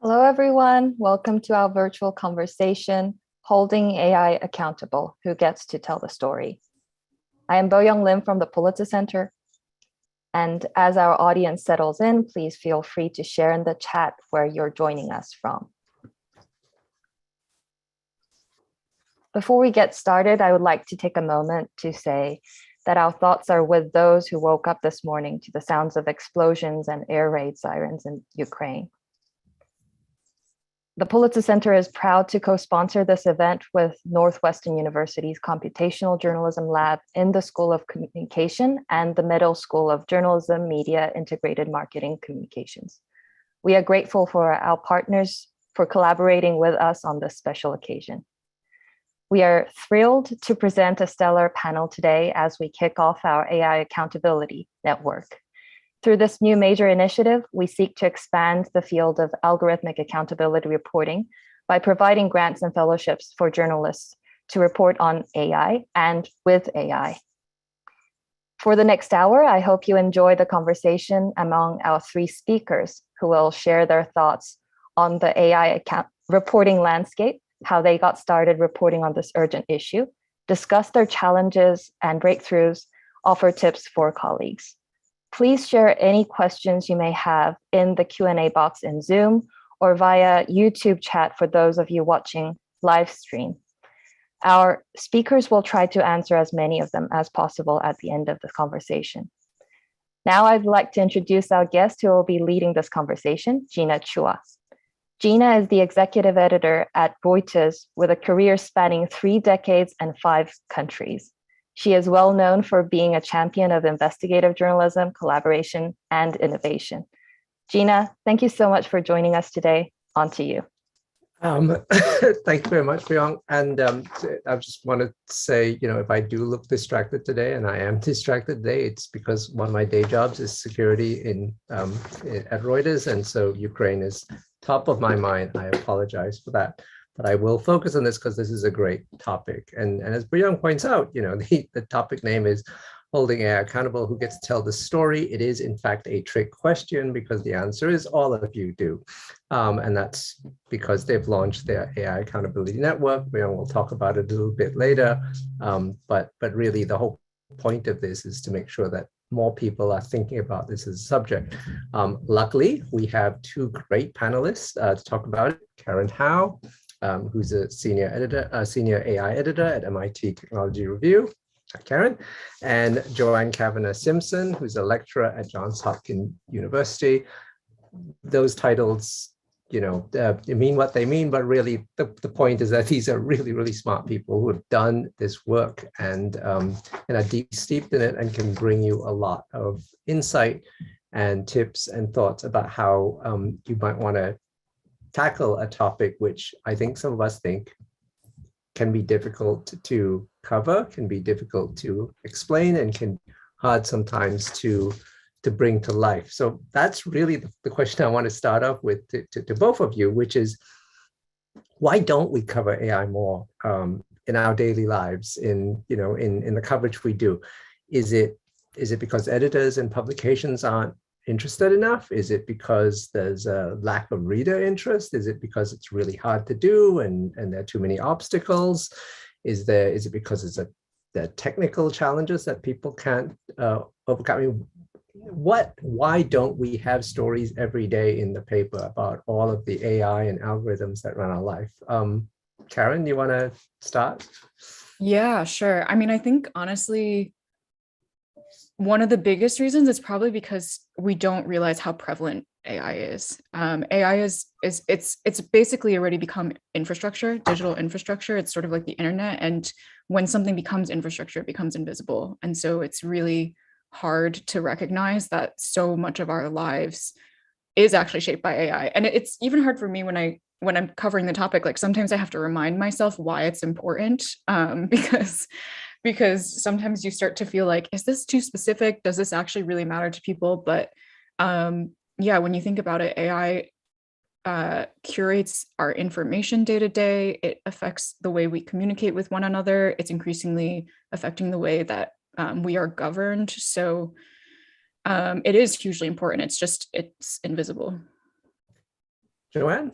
Hello, everyone. Welcome to our virtual conversation, Holding AI Accountable, Who Gets to Tell the Story? I am Bo-Young Lim from the Pulitzer Center. And as our audience settles in, please feel free to share in the chat where you're joining us from. Before we get started, I would like to take a moment to say that our thoughts are with those who woke up this morning to the sounds of explosions and air raid sirens in Ukraine. The Pulitzer Center is proud to co-sponsor this event with Northwestern University's Computational Journalism Lab in the School of Communication and the Medill School of Journalism, Media, Integrated Marketing Communications. We are grateful for our partners for collaborating with us on this special occasion. We are thrilled to present a stellar panel today as we kick off our AI Accountability Network. Through this new major initiative, we seek to expand the field of algorithmic accountability reporting by providing grants and fellowships for journalists to report on AI and with AI. For the next hour, I hope you enjoy the conversation among our three speakers who will share their thoughts on the AI reporting landscape, how they got started reporting on this urgent issue, discuss their challenges and breakthroughs, offer tips for colleagues. Please share any questions you may have in the Q&A box in Zoom or via YouTube chat for those of you watching live stream. Our speakers will try to answer as many of them as possible at the end of the conversation. Now I'd like to introduce our guest who will be leading this conversation, Gina Chua. Gina is the executive editor at Reuters with a career spanning 3 decades and 5 countries. She is well known for being a champion of investigative journalism, collaboration, and innovation. Gina, thank you so much for joining us today. On to you. Thank you very much, Bo-Young. And I just want to say, if I do look distracted today, and I am distracted today, it's because one of my day jobs is security at Reuters. And so Ukraine is top of my mind. I apologize for that. But I will focus on this because this is a great topic. And as Bo-Young points out, the topic name is Holding AI Accountable, Who Gets to Tell the Story? It is, in fact, a trick question because the answer is all of you do. And that's because they've launched their AI Accountability Network. Bo-Young will talk about it a little bit later. But really, the whole point of this is to make sure that more people are thinking about this as a subject. Luckily, we have 2 great panelists to talk about it. Karen Howe, who's a senior AI editor at MIT Technology Review, Karen, and Joanne Kavanagh Simpson, who's a lecturer at Johns Hopkins University. Those titles, mean what they mean, but really the point is that these are really, really smart people who have done this work and are deep steeped in it and can bring you a lot of insight and tips and thoughts about how you might want to tackle a topic which I think some of us think can be difficult to cover, can be difficult to explain, and can be hard sometimes to bring to life. So that's really the question I want to start off with to both of you, which is, why don't we cover AI more in our daily lives, in the coverage we do? Is it because editors and publications aren't interested enough? Is it because there's a lack of reader interest? Is it because it's really hard to do and there are too many obstacles? Is it because there are technical challenges that people can't overcome? I mean, why don't we have stories every day in the paper about all of the AI and algorithms that run our life? Karen, you want to start? Yeah, sure. I mean, I think honestly, one of the biggest reasons is probably because we don't realize how prevalent AI is. AI it's basically already become infrastructure, digital infrastructure. It's sort of like the internet. And when something becomes infrastructure, it becomes invisible. And so it's really hard to recognize that so much of our lives is actually shaped by AI. And it's even hard for me when I'm covering the topic. Like sometimes I have to remind myself why it's important, because sometimes you start to feel like, is this too specific? Does this actually really matter to people? But yeah, when you think about it, AI curates our information day to day. It affects the way we communicate with one another. It's increasingly affecting the way that we are governed. So it is hugely important. It's invisible. Joanne?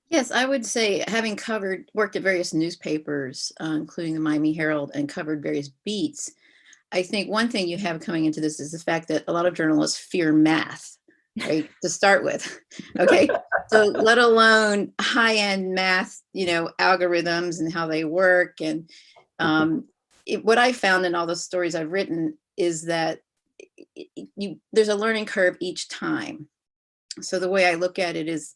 Yes, I would say, having worked at various newspapers, including the Miami Herald, and covered various beats, I think one thing you have coming into this is the fact that a lot of journalists fear math, right? To start with, okay? So let alone high-end math, algorithms and how they work. And what I found in all the stories I've written is that there's a learning curve each time. So the way I look at it is,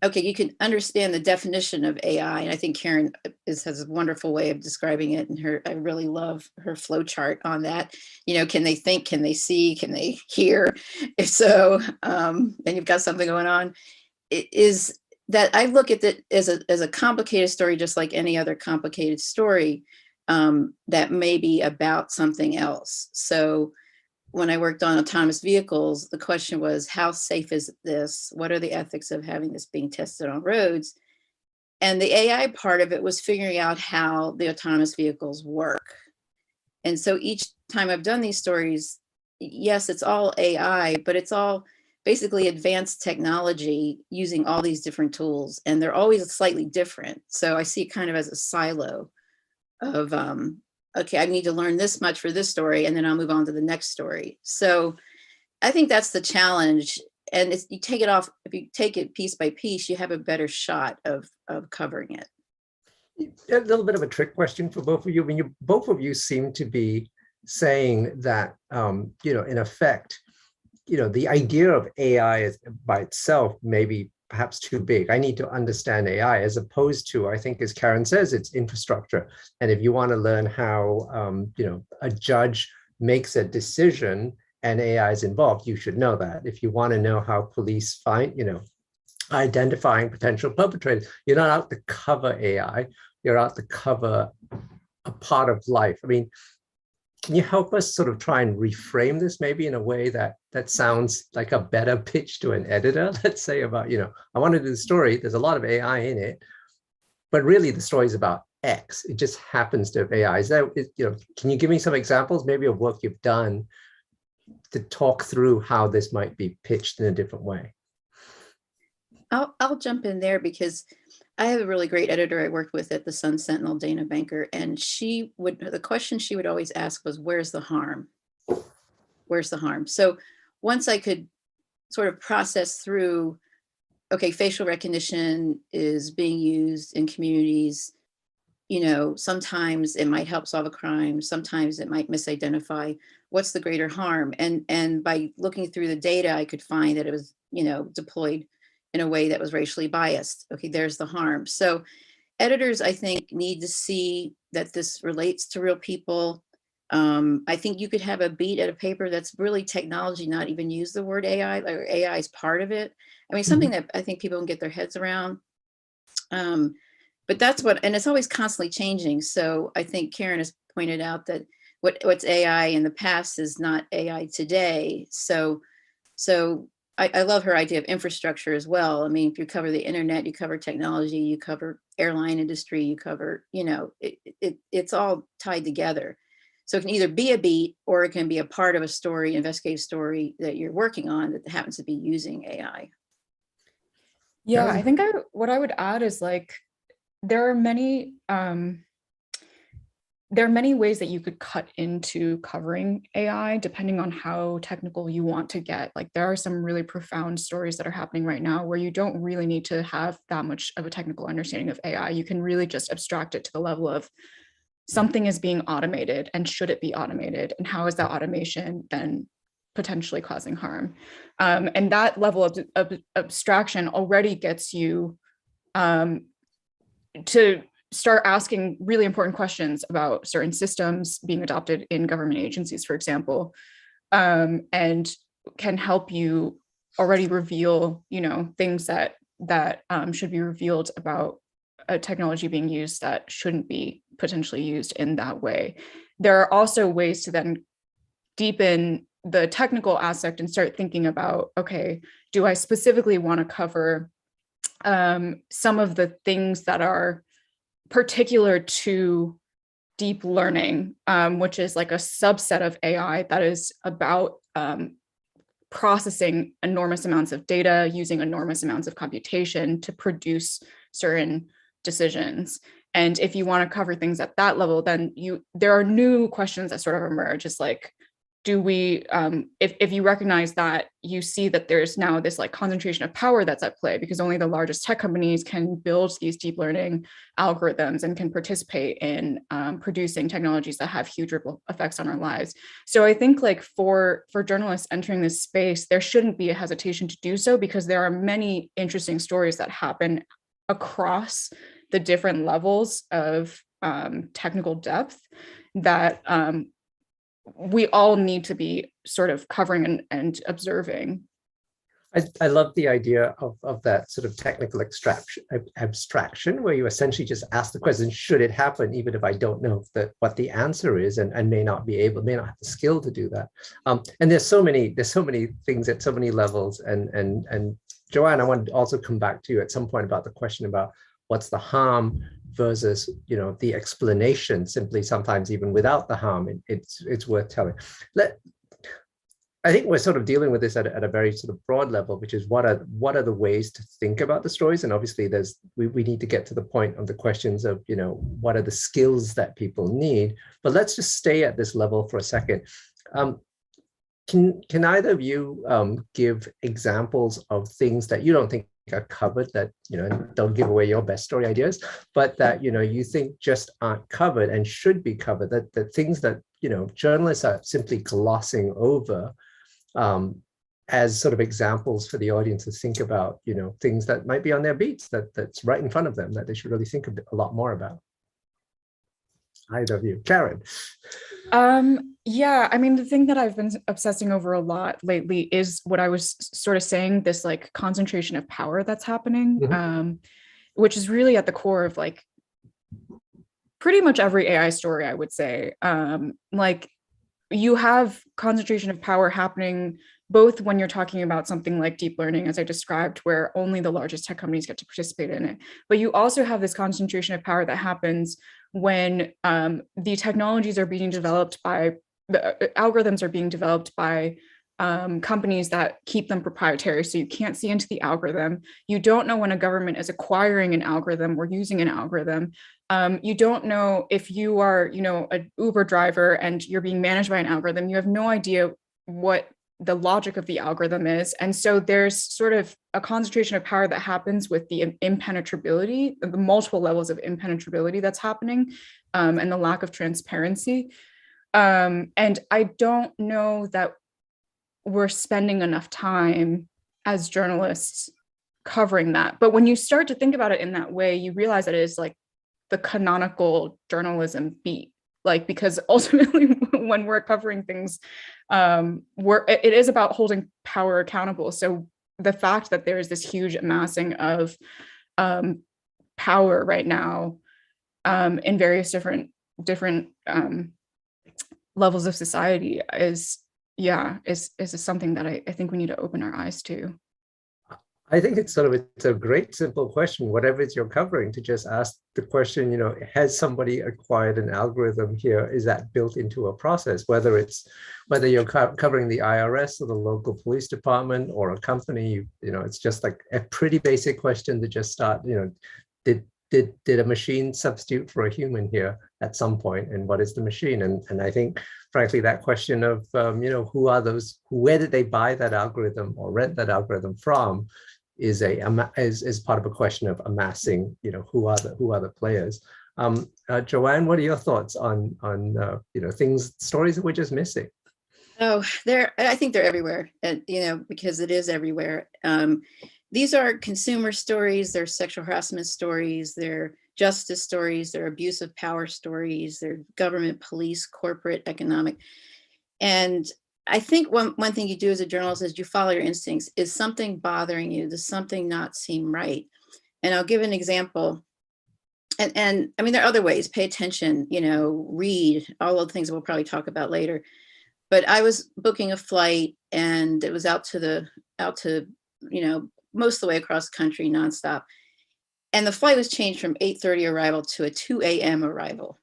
okay, you can understand the definition of AI, and I think Karen has a wonderful way of describing it. And I really love her flow chart on that. Can they think? Can they see? Can they hear? If so, then you've got something going on. It is that I look at it as a complicated story, just like any other complicated story that may be about something else. So when I worked on autonomous vehicles, the question was, how safe is this? What are the ethics of having this being tested on roads? And the AI part of it was figuring out how the autonomous vehicles work. And so each time I've done these stories, yes, it's all AI, but it's all basically advanced technology using all these different tools. And they're always slightly different. So I see it kind of as a silo of, okay, I need to learn this much for this story, and then I'll move on to the next story. So I think that's the challenge. And if you take it piece by piece, you have a better shot of covering it. A little bit of a trick question for both of you. I mean, both of you seem to be saying that, in effect, the idea of AI is, by itself, maybe perhaps too big. I need to understand AI, as opposed to, I think, as Karen says, it's infrastructure. And if you want to learn how, a judge makes a decision and AI is involved, you should know that. If you want to know how police find, identifying potential perpetrators, you're not out to cover AI, you're out to cover a part of life. I mean, can you help us sort of try and reframe this maybe in a way that sounds like a better pitch to an editor, let's say, about, I want to do the story, there's a lot of AI in it, but really the story is about X. It just happens to have AI. Can you give me some examples maybe of work you've done to talk through how this might be pitched in a different way? I'll jump in there, because I have a really great editor I worked with at the Sun Sentinel, Dana Banker, and the question she would always ask was, where's the harm? Where's the harm? So once I could sort of process through, okay, facial recognition is being used in communities, sometimes it might help solve a crime, sometimes it might misidentify. What's the greater harm? And by looking through the data, I could find that it was, deployed in a way that was racially biased. Okay, there's the harm. So editors, I think, need to see that this relates to real people. I think you could have a beat at a paper that's really technology, not even use the word AI, or AI is part of it. I mean, something that I think people can get their heads around. But that's and it's always constantly changing. So I think Karen has pointed out that what's AI in the past is not AI today. So I love her idea of infrastructure as well. I mean, if you cover the internet, you cover technology, you cover airline industry, you cover, it's all tied together. So it can either be a beat, or it can be a part of a story, investigative story that you're working on that happens to be using AI. Yeah, I think what I would add is, like, there are many ways that you could cut into covering AI depending on how technical you want to get. Like, there are some really profound stories that are happening right now where you don't really need to have that much of a technical understanding of AI. You can really just abstract it to the level of something is being automated, and should it be automated? And how is that automation then potentially causing harm? And that level of abstraction already gets you to start asking really important questions about certain systems being adopted in government agencies, for example, and can help you already reveal, things that should be revealed about a technology being used that shouldn't be potentially used in that way. There are also ways to then deepen the technical aspect and start thinking about, okay, do I specifically want to cover some of the things that are particular to deep learning, which is like a subset of AI that is about processing enormous amounts of data, using enormous amounts of computation to produce certain decisions. And if you want to cover things at that level, then there are new questions that sort of emerge. It's like, do we, if you recognize that, you see that there's now this like concentration of power that's at play, because only the largest tech companies can build these deep learning algorithms and can participate in producing technologies that have huge ripple effects on our lives. So I think like for journalists entering this space, there shouldn't be a hesitation to do so, because there are many interesting stories that happen across the different levels of technical depth that we all need to be sort of covering and observing. I love the idea of that sort of technical abstraction, where you essentially just ask the question, should it happen, even if I don't know what the answer is, and may not have the skill to do that. And there's so many things at so many levels. And Joanne, I want to also come back to you at some point about the question about what's the harm versus, the explanation, simply sometimes even without the harm, it's worth telling. I think we're sort of dealing with this at a very sort of broad level, which is what are the ways to think about the stories? And obviously we need to get to the point of the questions of, what are the skills that people need? But let's just stay at this level for a second. Can either of you give examples of things that you don't think are covered, that don't give away your best story ideas, but that you think just aren't covered and should be covered, that things that journalists are simply glossing over, as sort of examples for the audience to think about, things that might be on their beats, that's right in front of them, that they should really think a lot more about. Either of you. Karen. Yeah, I mean, the thing that I've been obsessing over a lot lately is what I was sort of saying, this like concentration of power that's happening, which is really at the core of like pretty much every AI story, I would say. Like you have concentration of power happening both when you're talking about something like deep learning, as I described, where only the largest tech companies get to participate in it. But you also have this concentration of power that happens when the technologies are being developed by, the algorithms are being developed by companies that keep them proprietary. So you can't see into the algorithm. You don't know when a government is acquiring an algorithm or using an algorithm. You don't know if you are, an Uber driver and you're being managed by an algorithm. You have no idea what the logic of the algorithm is. And so there's sort of a concentration of power that happens with the impenetrability, the multiple levels of impenetrability that's happening, and the lack of transparency. And I don't know that we're spending enough time as journalists covering that. But when you start to think about it in that way, you realize that it is like the canonical journalism beat. Like, because ultimately when we're covering things, it is about holding power accountable. So the fact that there is this huge amassing of power right now in various different levels of society is something that I think we need to open our eyes to. I think it's a great simple question, whatever it's you're covering, to just ask the question, has somebody acquired an algorithm here? Is that built into a process? Whether you're covering the IRS or the local police department or a company, it's just like a pretty basic question to just start, did a machine substitute for a human here at some point, and what is the machine? And I think, frankly, that question of who are those, where did they buy that algorithm or rent that algorithm from, is part of a question of amassing, who are the players. Joanne, what are your thoughts on stories that we're just missing? Oh, I think they're everywhere, and because it is everywhere. These are consumer stories, they're sexual harassment stories, they're justice stories, they're abuse of power stories, they're government, police, corporate, economic. And I think one thing you do as a journalist is you follow your instincts. Is something bothering you? Does something not seem right? And I'll give an example. And I mean, there are other ways. Pay attention, read, all of the things we'll probably talk about later. But I was booking a flight and it was out to most of the way across the country, nonstop. And the flight was changed from 8:30 arrival to a 2 a.m. arrival.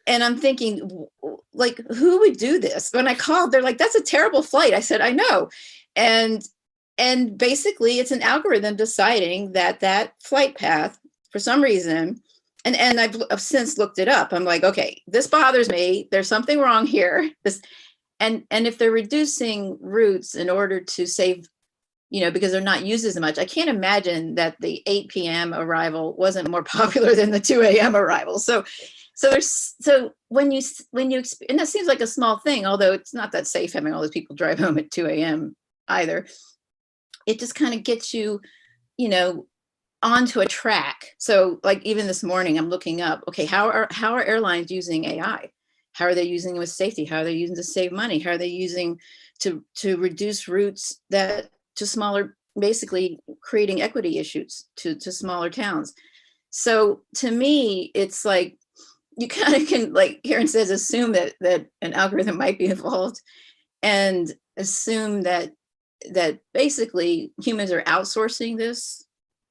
And I'm thinking, like, who would do this? When I called, they're like, that's a terrible flight. I said, I know. And basically it's an algorithm deciding that flight path, for some reason, and I've since looked it up. I'm like, okay, this bothers me. There's something wrong here. And if they're reducing routes in order to save, because they're not used as much, I can't imagine that the 8 p.m. arrival wasn't more popular than the 2 a.m. arrival. So when you and that seems like a small thing, although it's not that safe having all those people drive home at 2 a.m. either. It just kind of gets you, onto a track. So like even this morning, I'm looking up, okay, how are airlines using AI? How are they using it with safety? How are they using to save money? How are they using to reduce routes to smaller, basically creating equity issues to smaller towns? So to me, it's like, you kind of can, like Karen says, assume that an algorithm might be involved, and assume that basically humans are outsourcing this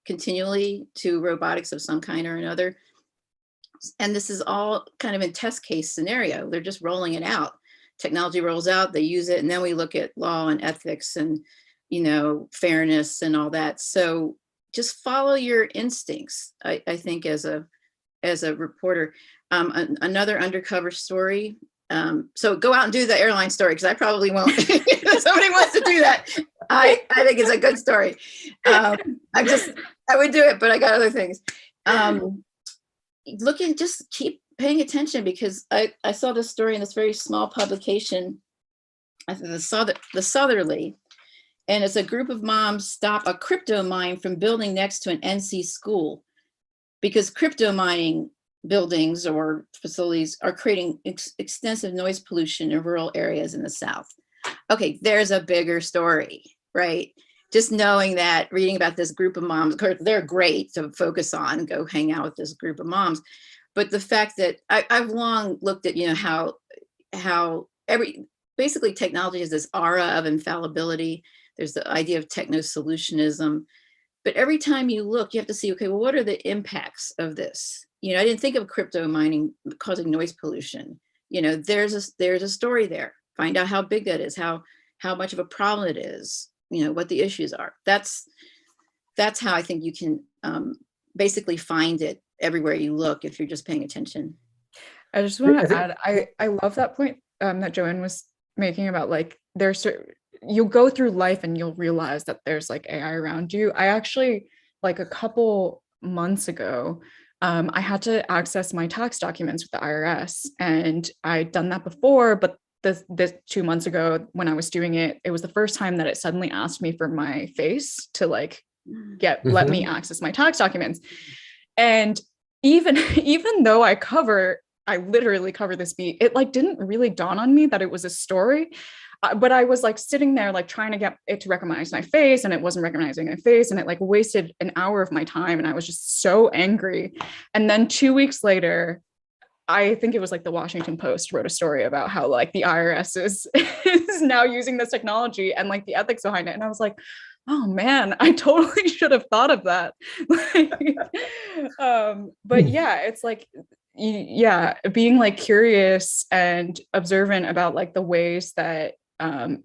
continually to robotics of some kind or another. And this is all kind of in test case scenario. They're just rolling it out. Technology rolls out, they use it, and then we look at law and ethics and, fairness and all that. So just follow your instincts, I think, as a reporter. Another undercover story. So go out and do the airline story, because I probably won't. If somebody wants to do that, I think it's a good story. I would do it, but I got other things. Just keep paying attention, because I saw this story in this very small publication, I think the Southerly, and it's a group of moms stop a crypto mine from building next to an NC school, because crypto mining buildings or facilities are creating extensive noise pollution in rural areas in the South. Okay, there's a bigger story, right? Just knowing that, reading about this group of moms, of course, they're great to focus on, go hang out with this group of moms. But the fact that I've long looked at, how basically technology has this aura of infallibility. There's the idea of techno-solutionism. But every time you look, you have to see, okay, well, what are the impacts of this? I didn't think of crypto mining causing noise pollution. There's a story there. Find out how big that is, how much of a problem it is, what the issues are. That's how I think you can basically find it everywhere you look if you're just paying attention. I just want to add, I love that point that Joanne was making about, like, you'll go through life and you'll realize that there's like AI around you. I actually, like a couple months ago, I had to access my tax documents with the IRS, and I'd done that before, but this 2 months ago when I was doing it, it was the first time that it suddenly asked me for my face to like let me access my tax documents. And even though I literally cover this beat, it like didn't really dawn on me that it was a story. But I was like sitting there, like trying to get it to recognize my face, and it wasn't recognizing my face. And it like wasted an hour of my time. And I was just so angry. And then 2 weeks later, I think it was like the Washington Post wrote a story about how like the IRS is now using this technology and like the ethics behind it. And I was like, oh man, I totally should have thought of that. But yeah, it's like, being like curious and observant about like the ways that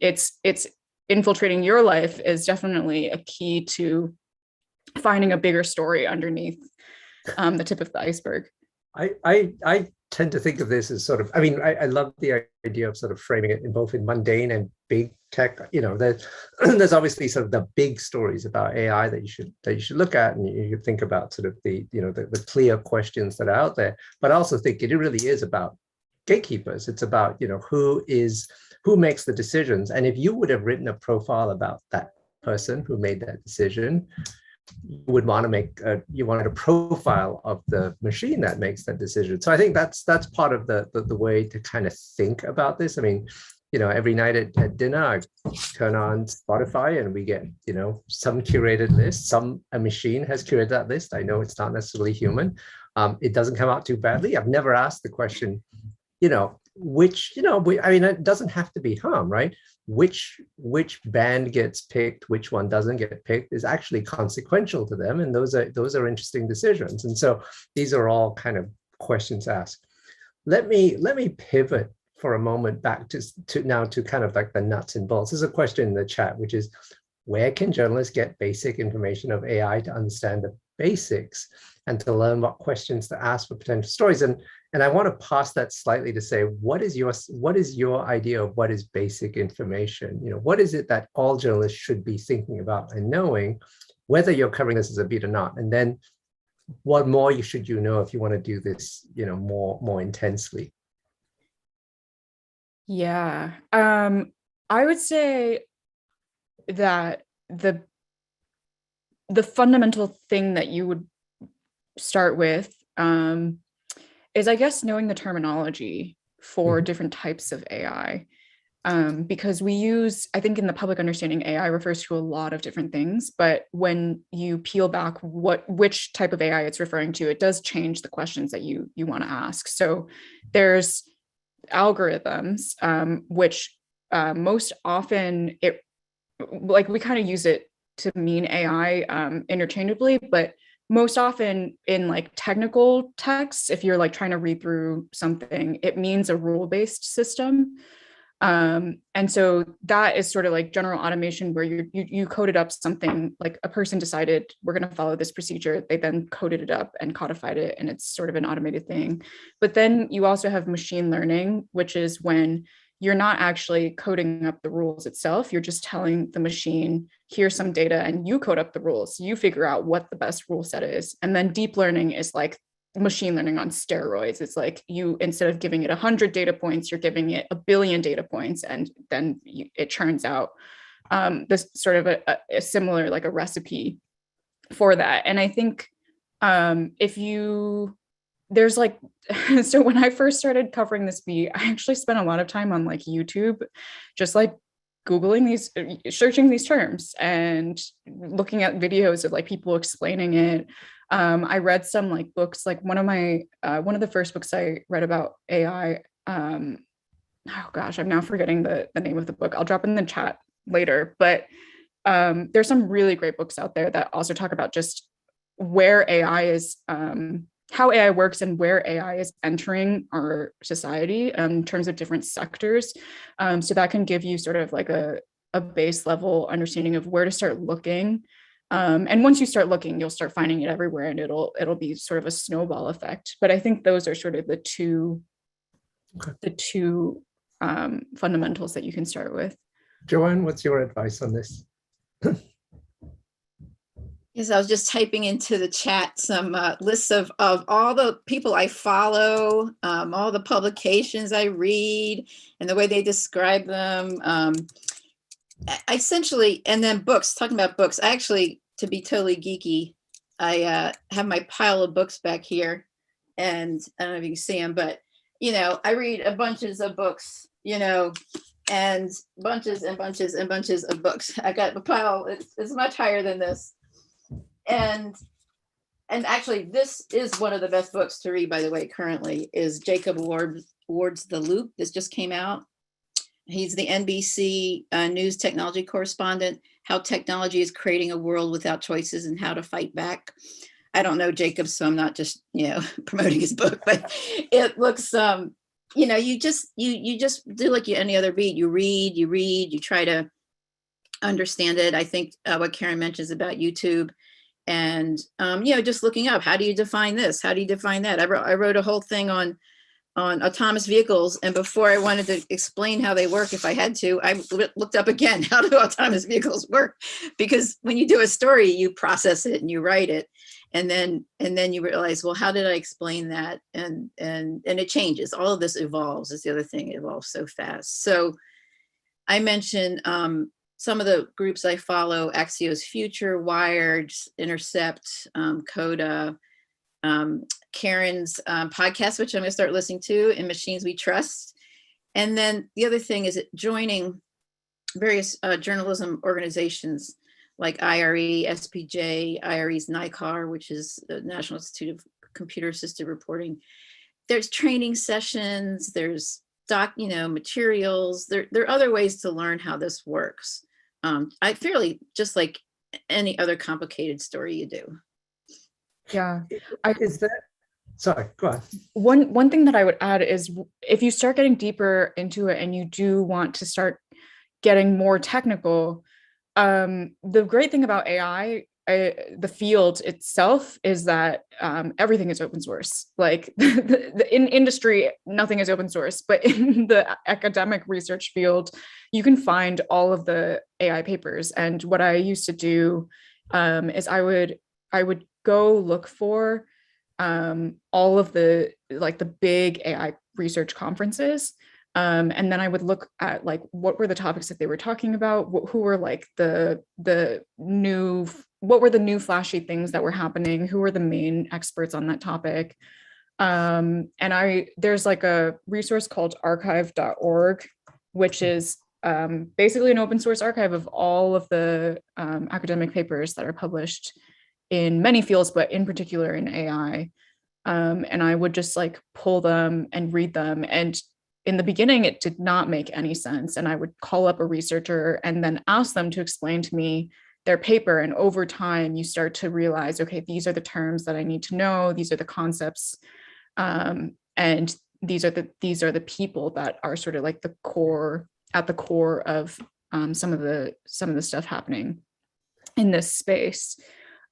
it's infiltrating your life is definitely a key to finding a bigger story underneath the tip of the iceberg. I tend to think of this as sort of, I love the idea of sort of framing it in both in mundane and big tech. There's obviously sort of the big stories about AI that you should look at, and you think about sort of the clear questions that are out there. But I also think it really is about gatekeepers. It's about who makes the decisions. And if you would have written a profile about that person who made that decision, you would want to make you wanted a profile of the machine that makes that decision. So I think that's part of the way to kind of think about this. Every night at dinner, I turn on Spotify and we get some curated list. A machine has curated that list. I know it's not necessarily human. It doesn't come out too badly. I've never asked the question, which it doesn't have to be harm, right? Which band gets picked, which one doesn't get picked is actually consequential to them, and those are interesting decisions. And so these are all kind of questions asked. let me pivot for a moment back to kind of like the nuts and bolts. There's a question in the chat, which is, where can journalists get basic information of AI to understand the basics and to learn what questions to ask for potential stories? And I want to pass that slightly to say, what is your idea of what is basic information? You know, what is it that all journalists should be thinking about and knowing, whether you're covering this as a beat or not? And then what more should you know if you want to do this, you know, more intensely? Yeah, I would say that the fundamental thing that you would start with is, I guess, knowing the terminology for different types of AI. Because we use, I think in the public understanding, AI refers to a lot of different things, but when you peel back which type of AI it's referring to, it does change the questions that you want to ask. So there's algorithms, which most often we kind of use it to mean AI interchangeably, but most often in like technical texts, if you're like trying to read through something, it means a rule-based system. And so that is sort of like general automation, where you coded up something, like a person decided we're going to follow this procedure. They then coded it up and codified it, and it's sort of an automated thing. But then you also have machine learning, which is when you're not actually coding up the rules itself. You're just telling the machine, here's some data, and you code up the rules. You figure out what the best rule set is. And then deep learning is like machine learning on steroids. It's like, you, instead of giving it 100 data points, you're giving it 1 billion data points, and then it churns out this sort of a similar, like a recipe for that. And I think there's like, so when I first started covering this beat, I actually spent a lot of time on like YouTube, just like searching these terms and looking at videos of like people explaining it. I read some like books, like one of the first books I read about AI, oh gosh, I'm now forgetting the name of the book. I'll drop in the chat later, but there's some really great books out there that also talk about just where AI is, how AI works and where AI is entering our society in terms of different sectors. So that can give you sort of like a base level understanding of where to start looking. And once you start looking, you'll start finding it everywhere, and it'll be sort of a snowball effect. But I think those are sort of the two fundamentals that you can start with. Joanne, what's your advice on this? Yes, I was just typing into the chat some lists of all the people I follow, all the publications I read, and the way they describe them. Essentially, and then books, talking about books. I actually, to be totally geeky, I have my pile of books back here, and I don't know if you can see them, but, you know, I read bunches of books, you know, and bunches and bunches and bunches of books. I got a pile, it's much higher than this. And actually, this is one of the best books to read, by the way, currently, is Jacob Ward's The Loop. This just came out. He's the NBC news technology correspondent, How Technology is Creating a World Without Choices and How to Fight Back. I don't know Jacob, so I'm not just, you know, promoting his book, but it looks, you know, you just do like any other beat. You read, you try to understand it. I think what Karen mentions about YouTube, and you know, just looking up, how do you define this? How do you define that? I wrote a whole thing on autonomous vehicles, and before I wanted to explain how they work, if I had to, I looked up again, how do autonomous vehicles work? Because when you do a story, you process it and you write it, and then you realize, well, how did I explain that? And it changes. All of this evolves. Is the other thing. It evolves so fast. So I mentioned some of the groups I follow: Axios Future, Wired, Intercept, Coda, Karen's podcast, which I'm going to start listening to, and Machines We Trust. And then the other thing is joining various journalism organizations like IRE, SPJ, IRE's NICAR, which is the National Institute of Computer Assisted Reporting. There's training sessions, there's materials. There are other ways to learn how this works. I fairly just like any other complicated story you do. Yeah. Sorry, go on. One thing that I would add is if you start getting deeper into it and you do want to start getting more technical, the great thing about AI, the field itself, is that everything is open source. Like in industry, nothing is open source, but in the academic research field, you can find all of the AI papers. And what I used to do is I would go look for all of the big AI research conferences. And then I would look at like what were the topics that they were talking about, who were like what were the new flashy things that were happening, who were the main experts on that topic. And there's like a resource called archive.org, which is basically an open source archive of all of the academic papers that are published in many fields, but in particular in AI. And I would just like pull them and read them. And in the beginning, it did not make any sense. And I would call up a researcher and then ask them to explain to me their paper. And over time, you start to realize, okay, these are the terms that I need to know. These are the concepts. And these are the people that are sort of like at the core of some of the stuff happening in this space.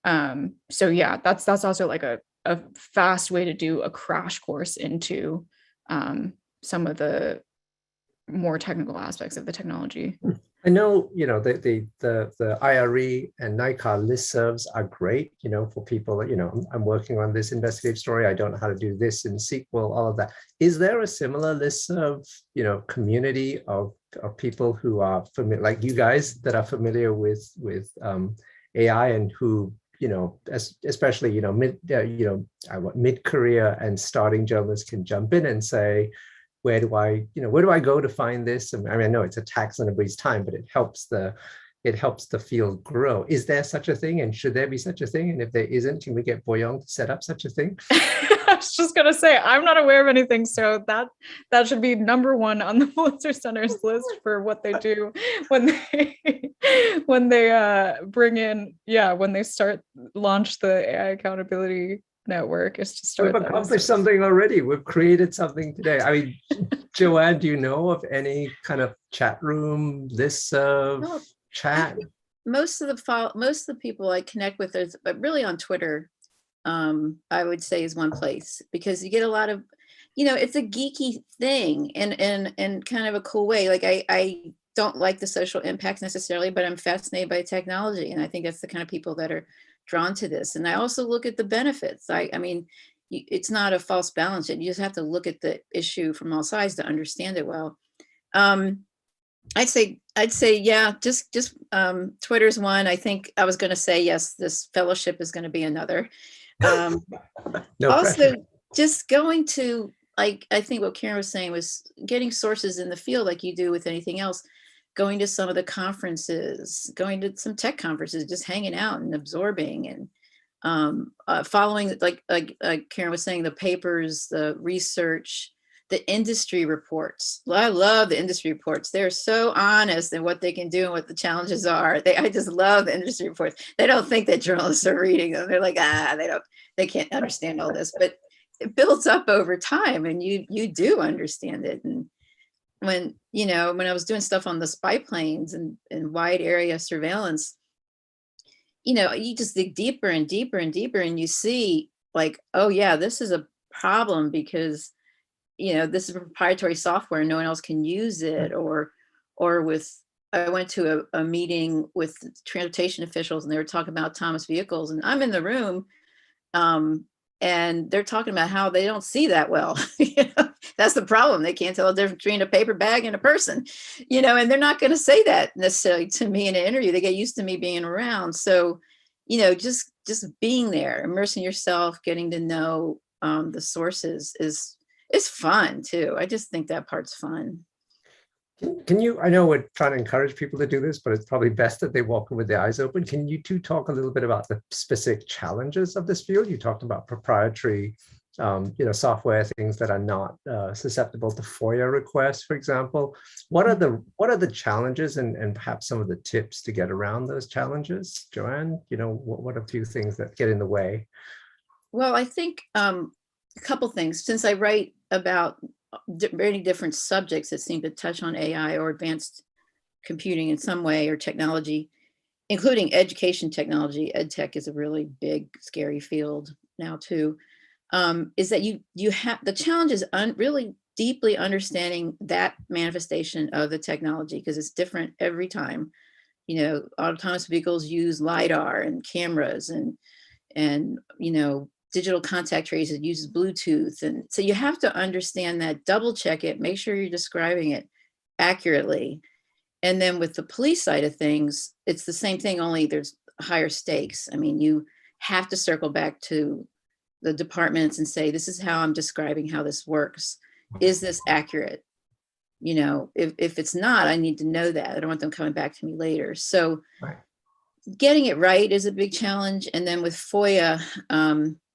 So yeah, that's also like a fast way to do a crash course into some of the more technical aspects of the technology. I know, the IRE and NICAR listservs are great, for people that, I'm working on this investigative story. I don't know how to do this in SQL, all of that. Is there a similar listserv, community of people who are familiar, like you guys, that are familiar with AI and who, especially, mid-career and starting journalists can jump in and say, where do I go to find this? I mean, I know it's a tax on everybody's time, but it helps the field grow. Is there such a thing? And should there be such a thing? And if there isn't, can we get Boyoung to set up such a thing? I was just going to say, I'm not aware of anything. So that should be number one on the Pulitzer Center's list for what they do when they launch the AI accountability network, is to start. We've accomplished something already. We've created something today. I mean, Joanne, do you know of any kind of chat room, chat? Most of the people I connect with, but really on Twitter, I would say is one place, because you get a lot of, it's a geeky thing and kind of a cool way. Like I don't like the social impact necessarily, but I'm fascinated by technology. And I think that's the kind of people that are drawn to this. And I also look at the benefits. I mean, it's not a false balance. You just have to look at the issue from all sides to understand it well. I'd say, yeah, just Twitter's one. I think I was going to say, yes, this fellowship is going to be another. No also, pressure. Just going to, like, I think what Karen was saying was getting sources in the field, like you do with anything else, going to some of the conferences, going to some tech conferences, just hanging out and absorbing and following, like Karen was saying, the papers, the research, the industry reports. Well, I love the industry reports. They're so honest in what they can do and what the challenges are. I just love the industry reports. They don't think that journalists are reading them. They're like, they can't understand all this, but it builds up over time and you do understand it. And when I was doing stuff on the spy planes and wide area surveillance, you just dig deeper and deeper and deeper, and you see like, oh yeah, this is a problem because, this is proprietary software and no one else can use it. Or I went to a meeting with transportation officials and they were talking about autonomous vehicles, and I'm in the room and they're talking about how they don't see that well. That's the problem. They can't tell the difference between a paper bag and a person, and they're not going to say that necessarily to me in an interview. They get used to me being around. So, just being there, immersing yourself, getting to know the sources is fun too. I just think that part's fun. Can you, I know we're trying to encourage people to do this, but it's probably best that they walk in with their eyes open. Can you two talk a little bit about the specific challenges of this field? You talked about proprietary, software, things that are not susceptible to FOIA requests, for example. What are the challenges and perhaps some of the tips to get around those challenges? Joanne, what are a few things that get in the way? Well, I think a couple things. Since I write about many different subjects that seem to touch on AI or advanced computing in some way or technology, including education technology, ed tech is a really big, scary field now too, is that you have, the challenge is really deeply understanding that manifestation of the technology, because it's different every time. You know, autonomous vehicles use LiDAR and cameras and you know, digital contact traces uses Bluetooth. And so you have to understand that, double check it, make sure you're describing it accurately. And then with the police side of things, it's the same thing, only there's higher stakes. I mean, you have to circle back to the departments and say, this is how I'm describing how this works. Is this accurate? You know, if it's not, I need to know that. I don't want them coming back to me later. So getting it right is a big challenge. And then with FOIA,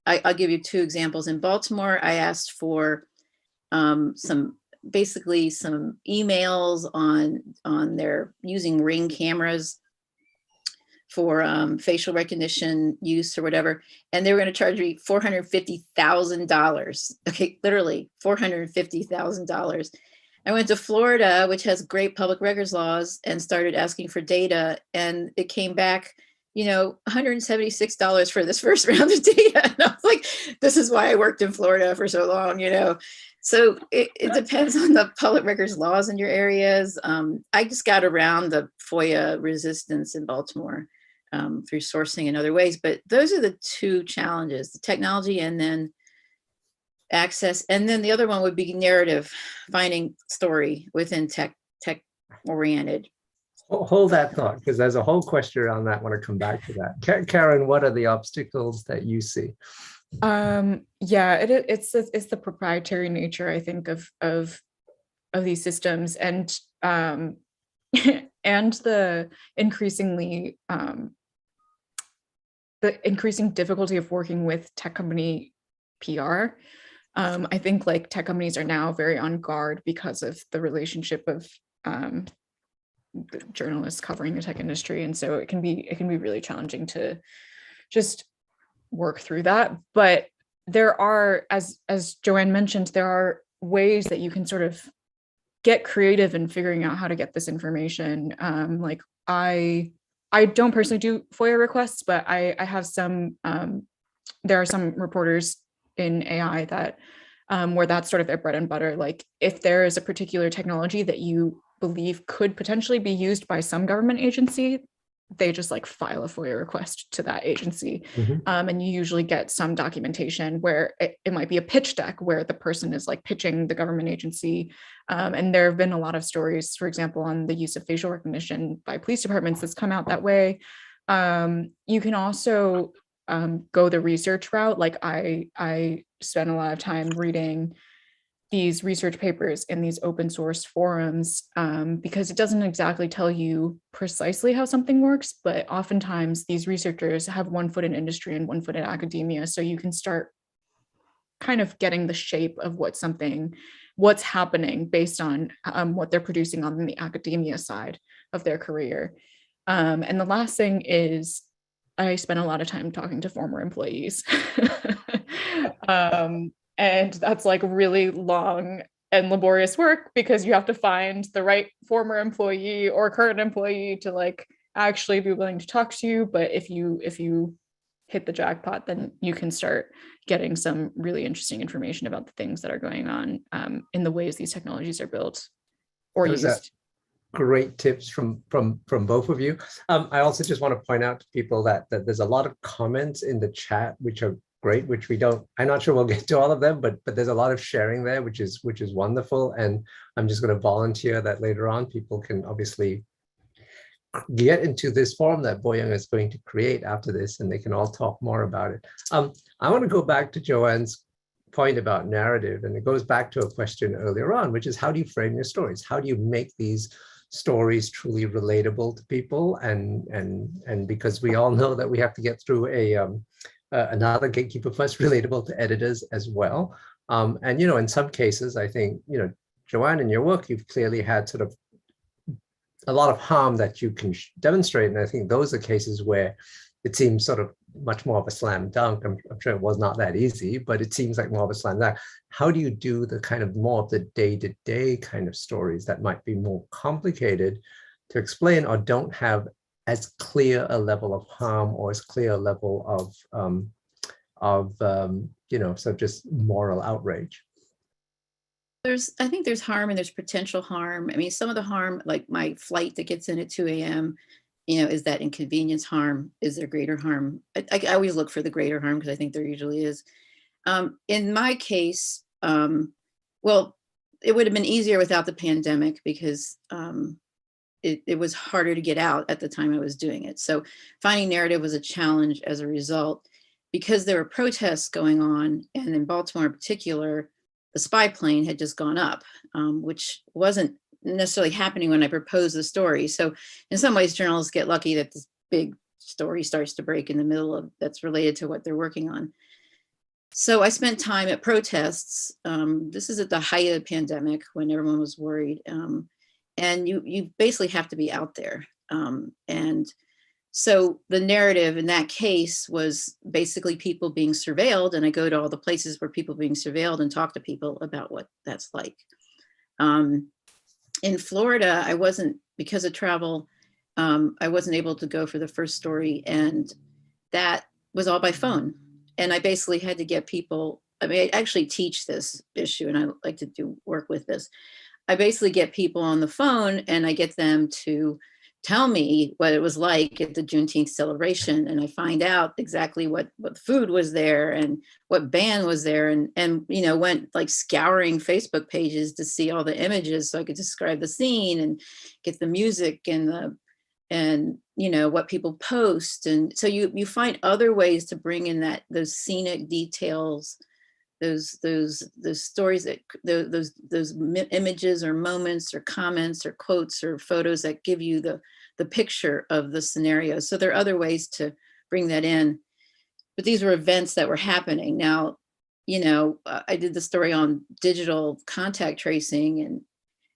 I'll give you two examples. In Baltimore, I asked for basically some emails on their using Ring cameras for facial recognition use or whatever. And they were going to charge me $450,000. Okay, literally $450,000. I went to Florida, which has great public records laws, and started asking for data. And it came back, you know, $176 for this first round of data. And I was like, this is why I worked in Florida for so long, you know. So it depends on the public records laws in your areas. I just got around the FOIA resistance in Baltimore through sourcing and other ways. But those are the two challenges, the technology and then access. And then the other one would be narrative, finding story within tech oriented. Hold that thought, because there's a whole question around that. I want to come back to that. Karen, what are the obstacles that you see? Yeah, it's the proprietary nature, I think, of these systems, and and the increasing difficulty of working with tech company PR. I think like tech companies are now very on guard because of the relationship of the journalists covering the tech industry, and so it can be really challenging to just work through that. But there are, as Joanne mentioned, there are ways that you can sort of get creative in figuring out how to get this information. Like I don't personally do FOIA requests, but I have some. There are some reporters in AI that where that's sort of their bread and butter. Like if there is a particular technology that you believe could potentially be used by some government agency, they just like file a FOIA request to that agency. And you usually get some documentation where it might be a pitch deck where the person is like pitching the government agency. And there have been a lot of stories, for example, on the use of facial recognition by police departments that's come out that way. You can also go the research route. Like I spent a lot of time reading these research papers in these open source forums because it doesn't exactly tell you precisely how something works, but oftentimes these researchers have one foot in industry and one foot in academia. So you can start kind of getting the shape of what's happening based on what they're producing on the academia side of their career. And the last thing is I spent a lot of time talking to former employees. And that's like really long and laborious work because you have to find the right former employee or current employee to like actually be willing to talk to you. But if you hit the jackpot, then you can start getting some really interesting information about the things that are going on in the ways these technologies are built or used. Great tips from both of you. I also just want to point out to people that there's a lot of comments in the chat which are great, which I'm not sure we'll get to all of them, but there's a lot of sharing there, which is wonderful. And I'm just going to volunteer that later on people can obviously get into this forum that Boyoung is going to create after this, and they can all talk more about it. I want to go back to Joanne's point about narrative, and it goes back to a question earlier on, which is how do you frame your stories? How do you make these stories truly relatable to people? And because we all know that we have to get through another gatekeeper first, relatable to editors as well. And, you know, in some cases, I think, you know, Joanne, in your work, you've clearly had sort of a lot of harm that you can demonstrate. And I think those are cases where it seems sort of much more of a slam dunk. I'm sure it was not that easy, but it seems like more of a slam dunk. How do you do the kind of more of the day-to-day kind of stories that might be more complicated to explain or don't have as clear a level of harm or as clear a level of just moral outrage? I think there's harm and there's potential harm. I mean, some of the harm, like my flight that gets in at 2 a.m., is that inconvenience harm? Is there greater harm? I always look for the greater harm because I think there usually is. In my case, well, it would have been easier without the pandemic because it was harder to get out at the time I was doing it. So finding narrative was a challenge as a result because there were protests going on. And in Baltimore in particular, the spy plane had just gone up, which wasn't necessarily happening when I proposed the story. So in some ways, journalists get lucky that this big story starts to break in the middle of that's related to what they're working on. So I spent time at protests. This is at the height of the pandemic when everyone was worried. And you basically have to be out there. And so the narrative in that case was basically people being surveilled. And I go to all the places where people are being surveilled and talk to people about what that's like. In Florida, I wasn't, because of travel, I wasn't able to go for the first story. And that was all by phone. And I basically had to get people, I mean, I actually teach this issue and I like to do work with this. I basically get people on the phone and I get them to tell me what it was like at the Juneteenth celebration. And I find out exactly what food was there and what band was there and went like scouring Facebook pages to see all the images so I could describe the scene and get the music and what people post. And so you find other ways to bring in those scenic details, those stories, those images or moments or comments or quotes or photos that give you the picture of the scenario. So there are other ways to bring that in, but these were events that were happening. Now, I did the story on digital contact tracing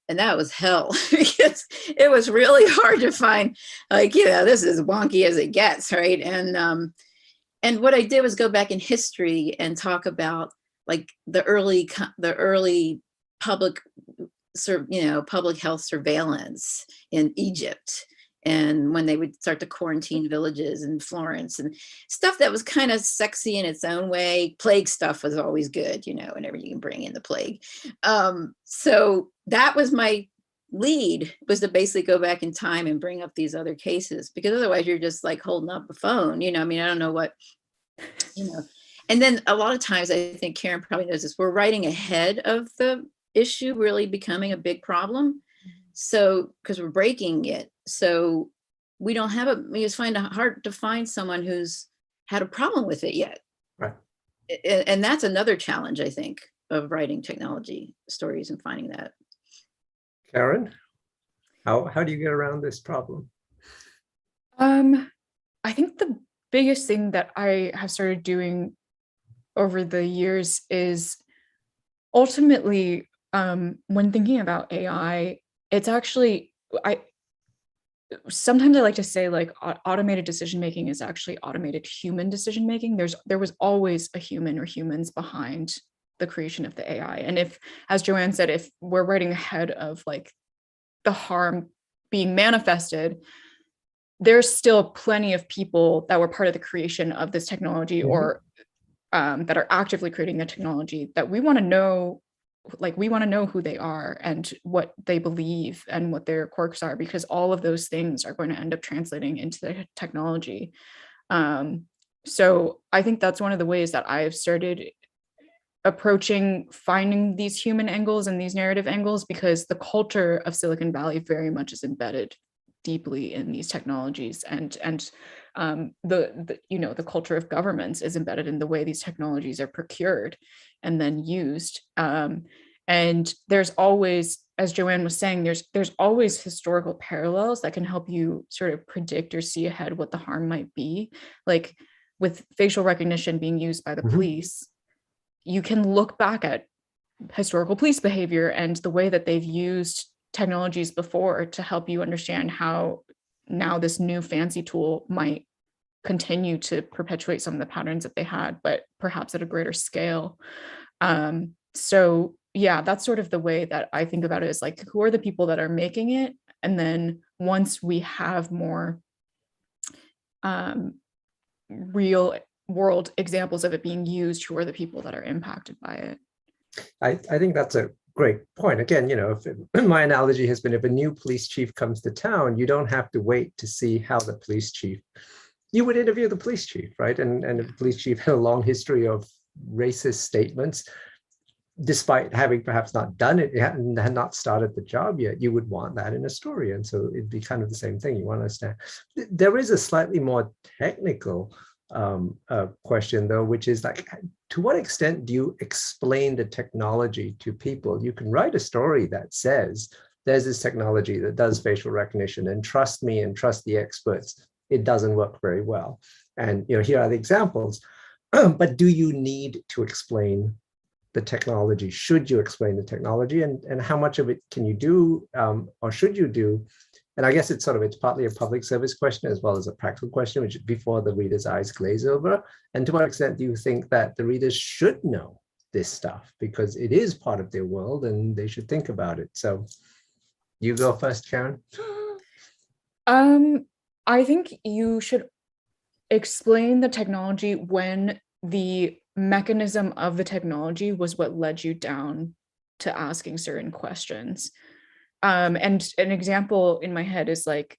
and that was hell because it was really hard to find, this is wonky as it gets, right? And what I did was go back in history and talk about like the early public health surveillance in Egypt, and when they would start to quarantine villages in Florence and stuff that was kind of sexy in its own way. Plague stuff was always good, whenever you can bring in the plague. So that was my lead, was to basically go back in time and bring up these other cases, because otherwise you're just like holding up a phone, I mean, I don't know what, And then a lot of times, I think Karen probably knows this, we're writing ahead of the issue really becoming a big problem. So, because we're breaking it. So we don't have we just find it hard to find someone who's had a problem with it yet. Right. And that's another challenge, I think, of writing technology stories and finding that. Karen, how do you get around this problem? I think the biggest thing that I have started doing over the years is ultimately, when thinking about AI, it's actually, sometimes I like to say like automated decision-making is actually automated human decision-making. There was always a human or humans behind the creation of the AI. And if, as Joanne said, if we're writing ahead of like the harm being manifested, there's still plenty of people that were part of the creation of this technology or that are actively creating the technology that we want to know. Like, we want to know who they are and what they believe and what their quirks are, because all of those things are going to end up translating into the technology. So I think that's one of the ways that I've started approaching finding these human angles and these narrative angles, because the culture of Silicon Valley very much is embedded deeply in these technologies, and the culture of governments is embedded in the way these technologies are procured and then used. And there's always, as Joanne was saying, there's always historical parallels that can help you sort of predict or see ahead what the harm might be. Like with facial recognition being used by the police, you can look back at historical police behavior and the way that they've used technologies before to help you understand how now this new fancy tool might continue to perpetuate some of the patterns that they had, but perhaps at a greater scale. So yeah, that's sort of the way that I think about it, is like, who are the people that are making it? And then once we have more real world examples of it being used, who are the people that are impacted by it? I think that's a great point. Again, my analogy has been, if a new police chief comes to town, you don't have to wait to see how the police chief, you would interview the police chief, right? And if the police chief had a long history of racist statements, despite having perhaps not done it, had not started the job yet, you would want that in a story. And so it'd be kind of the same thing. You want to understand. There is a slightly more technical question, though, which is like, to what extent do you explain the technology to people? You can write a story that says, there's this technology that does facial recognition, and trust me and trust the experts, it doesn't work very well. And here are the examples. But do you need to explain the technology? Should you explain the technology, and how much of it can you do, or should you do? And I guess it's partly a public service question as well as a practical question, which before the reader's eyes glaze over. And to what extent do you think that the readers should know this stuff, because it is part of their world and they should think about it? So you go first, Karen. I think you should explain the technology when the mechanism of the technology was what led you down to asking certain questions. And an example in my head is like,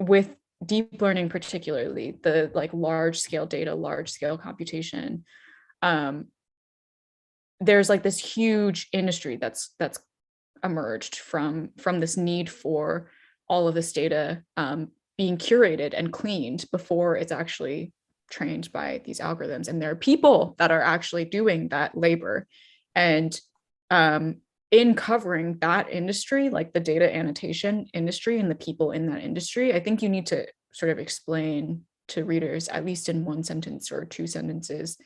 with deep learning, particularly the like large scale data, large scale computation, there's like this huge industry that's emerged from this need for all of this data being curated and cleaned before it's actually trained by these algorithms. And there are people that are actually doing that labor. And in covering that industry, like the data annotation industry and the people in that industry, I think you need to sort of explain to readers, at least in one sentence or two sentences,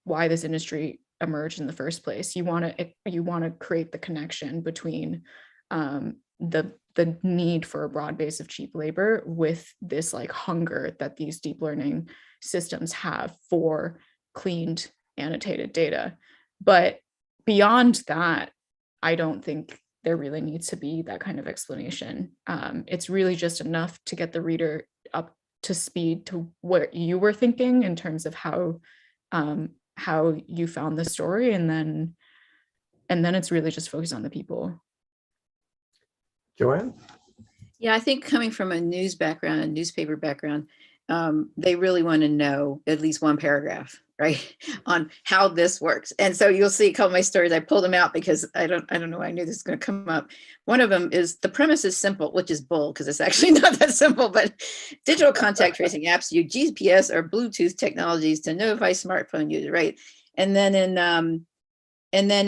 why this industry emerged in the first place. You want to create the connection between the need for a broad base of cheap labor with this like hunger that these deep learning systems have for cleaned annotated data. But beyond that, I don't think there really needs to be that kind of explanation. It's really just enough to get the reader up to speed to what you were thinking in terms of how you found the story, and then it's really just focused on the people. Joanne? Yeah, I think coming from a news background, a newspaper background, they really want to know at least one paragraph, right, on how this works. And so you'll see a couple of my stories. I pulled them out because I don't know. I knew this was going to come up. One of them is, the premise is simple, which is bull, because it's actually not that simple. But digital contact tracing apps use GPS or Bluetooth technologies to notify smartphone users, right? And then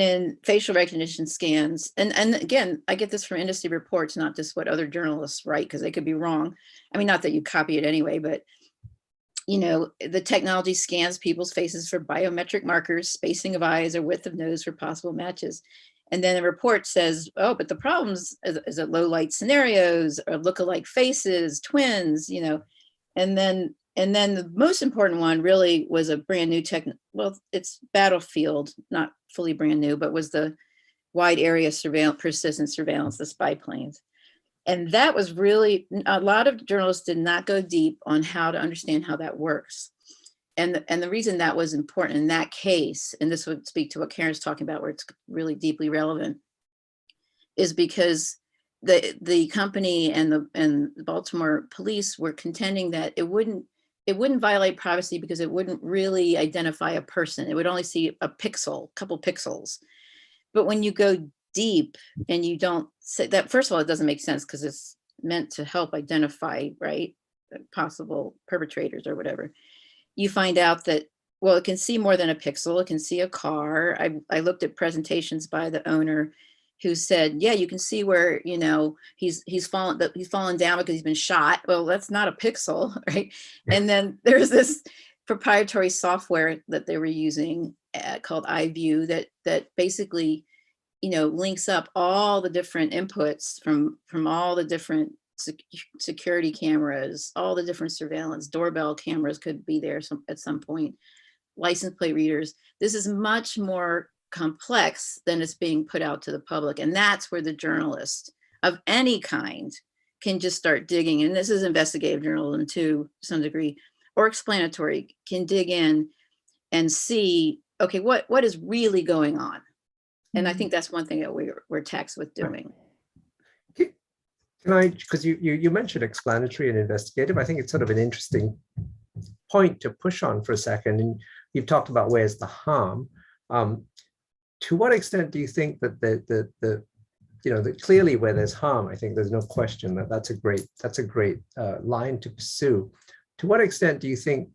in facial recognition scans, and again, I get this from industry reports, not just what other journalists write, because they could be wrong. I mean, not that you copy it anyway, but the technology scans people's faces for biometric markers, spacing of eyes, or width of nose for possible matches. And then the report says, oh, but the problems is it low light scenarios or lookalike faces, twins, and then the most important one really was a brand new well, it's Battlefield, not fully brand new, but was the wide area surveillance, persistent surveillance, the spy planes. And that was really, a lot of journalists did not go deep on how to understand how that works. And the reason that was important in that case, and this would speak to what Karen's talking about, where it's really deeply relevant, is because the company and the Baltimore police were contending that it wouldn't violate privacy because it wouldn't really identify a person. It would only see a couple pixels. But when you go deep and you don't say that, first of all, it doesn't make sense because it's meant to help identify, right, possible perpetrators or whatever. You find out that, well, it can see more than a pixel. It can see a car. I looked at presentations by the owner who said, yeah, you can see where, he's fallen down because he's been shot. Well, that's not a pixel, right? And then there's this proprietary software that they were using called iView that basically, links up all the different inputs from all the different security cameras, all the different surveillance, doorbell cameras could be there at some point, license plate readers. This is much more complex than it's being put out to the public. And that's where the journalist of any kind can just start digging. And this is investigative journalism too, to some degree, or explanatory, can dig in and see, okay, what is really going on? And I think that's one thing that we're taxed with doing. Can I, because you mentioned explanatory and investigative, I think it's sort of an interesting point to push on for a second. And you've talked about where's the harm. To what extent do you think that that clearly where there's harm, I think there's no question that that's a great line to pursue. To what extent do you think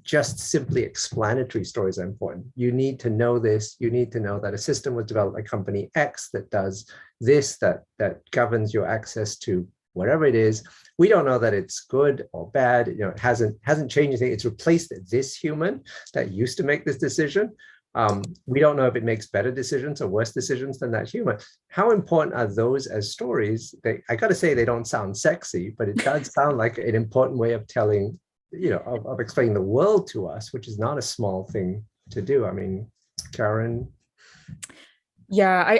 just simply explanatory stories are important? You need to know this. You need to know that a system was developed by company X that does this, that governs your access to whatever it is. We don't know that it's good or bad. It hasn't changed anything. It's replaced this human that used to make this decision. We don't know if it makes better decisions or worse decisions than that human. How important are those as stories? I got to say, they don't sound sexy, but it does sound like an important way of telling, of explaining the world to us, which is not a small thing to do. I mean, Karen. Yeah,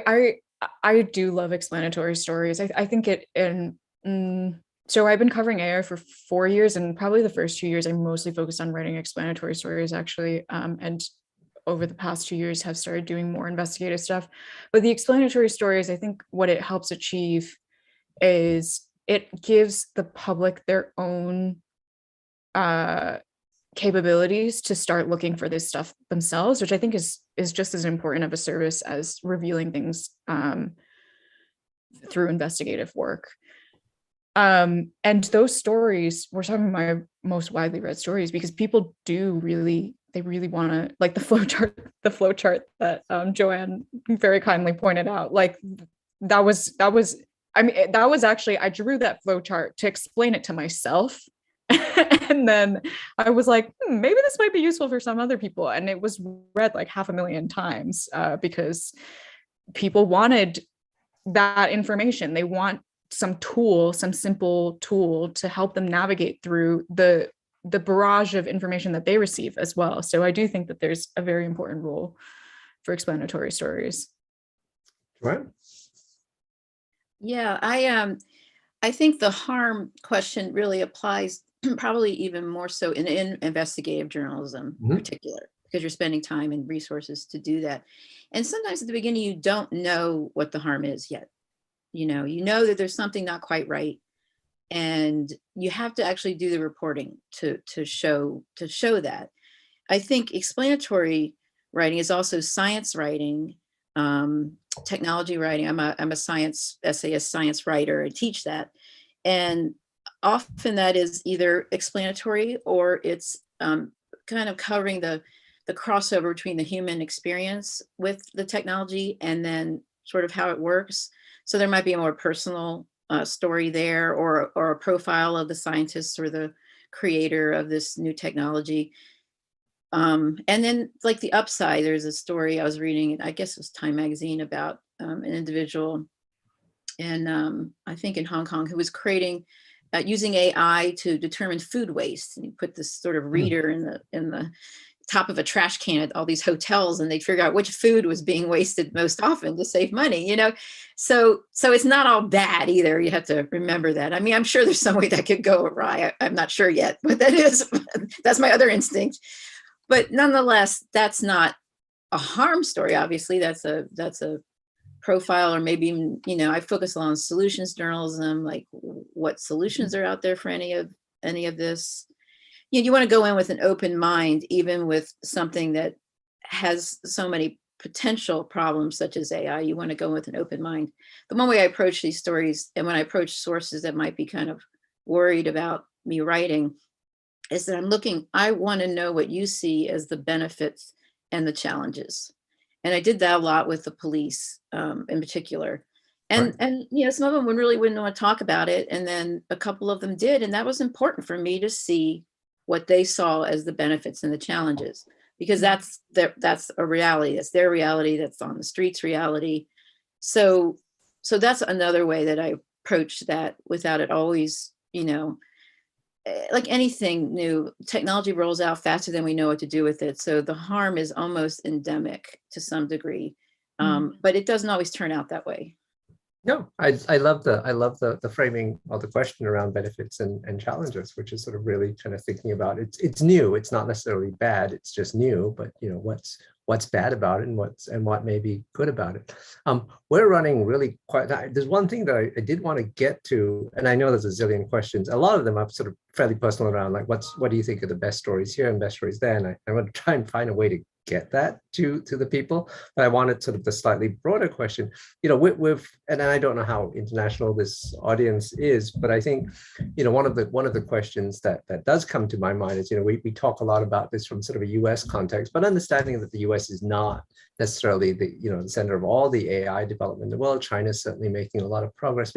I do love explanatory stories. I think so I've been covering AI for 4 years, and probably the first 2 years I mostly focused on writing explanatory stories, actually, and over the past 2 years have started doing more investigative stuff. But the explanatory stories, I think what it helps achieve is it gives the public their own capabilities to start looking for this stuff themselves, which I think is just as important of a service as revealing things through investigative work. And those stories were some of my most widely read stories, because people really want to, like the flow chart that Joanne very kindly pointed out. Like that was actually, I drew that flow chart to explain it to myself. And then I was like, maybe this might be useful for some other people. And it was read like 500,000 times because people wanted that information. They want some simple tool to help them navigate through the barrage of information that they receive as well. So I do think that there's a very important role for explanatory stories. Right. Yeah, I think the harm question really applies probably even more so in investigative journalism in particular, because you're spending time and resources to do that. And sometimes at the beginning, you don't know what the harm is yet. You know that there's something not quite right. And you have to actually do the reporting to show that. I think explanatory writing is also science writing, technology writing. I'm a science essayist, science writer. I teach that. And often that is either explanatory or it's kind of covering the crossover between the human experience with the technology and then sort of how it works. So there might be a more personal story there, or a profile of the scientists or the creator of this new technology. And then like the upside, there's a story I was reading, I guess it was Time magazine, about an individual in, I think in Hong Kong, who was creating, using AI to determine food waste. And he put this sort of reader in the top of a trash can at all these hotels, and they'd figure out which food was being wasted most often to save money, So it's not all bad either. You have to remember that. I mean, I'm sure there's some way that could go awry. I'm not sure yet, but that's my other instinct. But nonetheless, that's not a harm story. Obviously, that's a profile, or maybe even, I focus on solutions journalism, like what solutions are out there for any of this. You want to go in with an open mind, even with something that has so many potential problems such as AI. You want to go with an open mind. The one way I approach these stories, and when I approach sources that might be kind of worried about me writing, is that I want to know what you see as the benefits and the challenges. And I did that a lot with the police in particular. And some of them really wouldn't want to talk about it. And then a couple of them did. And that was important for me to see what they saw as the benefits and the challenges, because that's a reality. That's their reality. That's on the streets reality. So that's another way that I approach that without it always, like anything new, technology rolls out faster than we know what to do with it. So the harm is almost endemic to some degree, but it doesn't always turn out that way. No, I love the framing of the question around benefits and challenges, which is sort of really kind of thinking about it's new. It's not necessarily bad. It's just new. But what's bad about it and what may be good about it. We're running really quite. There's one thing that I did want to get to, and I know there's a zillion questions. A lot of them are sort of fairly personal around like what do you think are the best stories here and best stories there, and I want to try and find a way to get that to the people. But I wanted sort of the slightly broader question, and I don't know how international this audience is, but I think, one of the questions that does come to my mind is, we talk a lot about this from sort of a US context, but understanding that the US is not necessarily the center of all the AI development in the world. China is certainly making a lot of progress.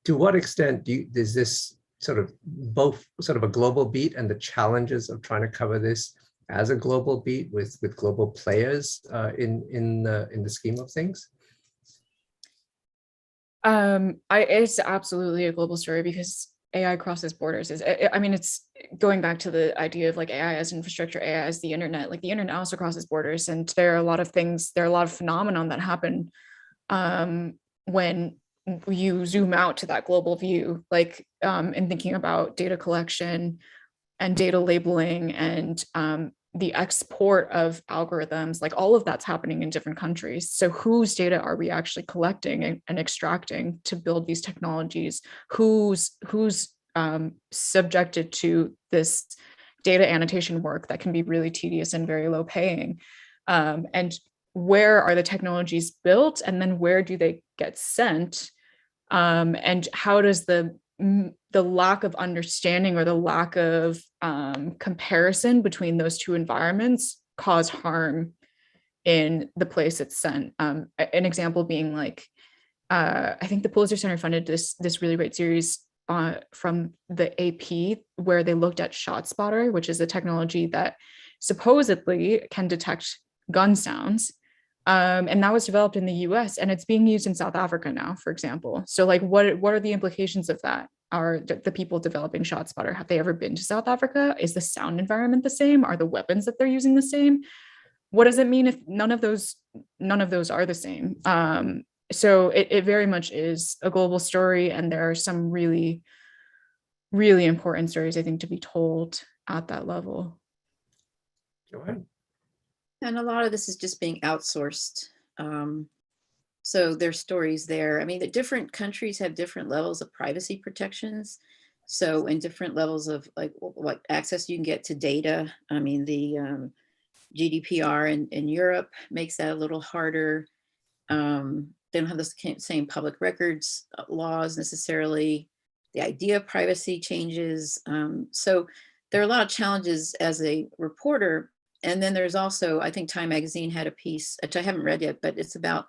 To what extent is this sort of both sort of a global beat and the challenges of trying to cover this as a global beat with global players in the scheme of things? It's absolutely a global story because AI crosses borders. It's going back to the idea of like AI as infrastructure, AI as the internet. Like the internet also crosses borders, and there are a lot of phenomenon that happen when you zoom out to that global view, like in thinking about data collection and data labeling and the export of algorithms, like all of that's happening in different countries. So whose data are we actually collecting and extracting to build these technologies? Who's subjected to this data annotation work that can be really tedious and very low paying? And where are the technologies built? And then where do they get sent? And how does the lack of understanding or the lack of comparison between those two environments cause harm in the place it's sent? An example being like, I think the Pulitzer Center funded this really great series from the AP where they looked at ShotSpotter, which is a technology that supposedly can detect gun sounds. And that was developed in the US and it's being used in South Africa now, for example. So like, what are the implications of that? Are the people developing ShotSpotter, have they ever been to South Africa? Is the sound environment the same? Are the weapons that they're using the same? What does it mean if none of those are the same? So it very much is a global story, and there are some really, really important stories, I think, to be told at that level. Go ahead. And a lot of this is just being outsourced. So there's stories there. I mean, the different countries have different levels of privacy protections. So and different levels of like what access you can get to data. I mean, the GDPR in Europe makes that a little harder. They don't have the same public records laws necessarily. The idea of privacy changes. So there are a lot of challenges as a reporter. And then there's also, I think Time Magazine had a piece, which I haven't read yet, but it's about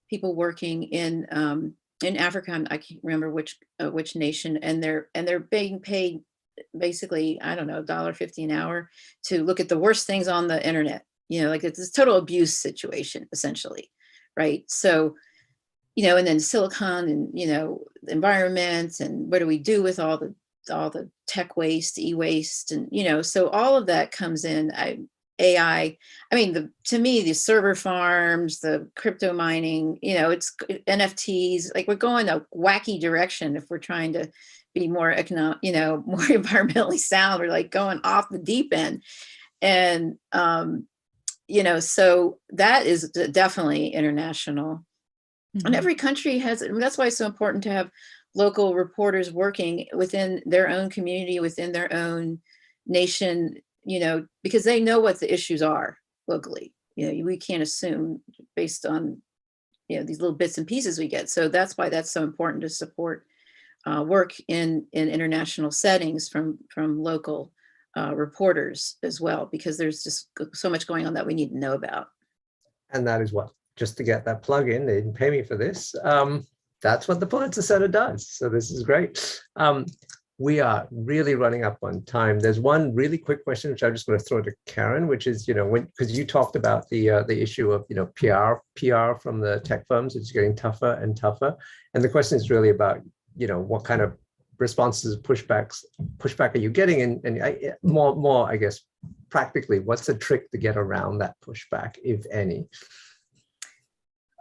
people working in Africa. I can't remember which nation, and they're being paid basically, I don't know, $1.50 an hour to look at the worst things on the internet. Like it's this total abuse situation, essentially, right? So, and then silicon and the environment, and what do we do with all the tech waste, e-waste, and so all of that comes in. AI, I mean, to me, the server farms, the crypto mining, it's NFTs, like we're going a wacky direction if we're trying to be more more environmentally sound. We're like going off the deep end. And, so that is definitely international. Mm-hmm. And every country has, that's why it's so important to have local reporters working within their own community, within their own nation, because they know what the issues are locally. We can't assume based on, these little bits and pieces we get. So that's why that's so important to support work in international settings from local reporters as well, because there's just so much going on that we need to know about. And that is what, just to get that plug in, they didn't pay me for this. That's what the Pulitzer Center does. So this is great. We are really running up on time. There's one really quick question, which I'm just going to throw to Karen, which is, because you talked about the issue of, PR from the tech firms, it's getting tougher and tougher. And the question is really about what kind of responses, pushback are you getting? And more, I guess, practically, what's the trick to get around that pushback, if any?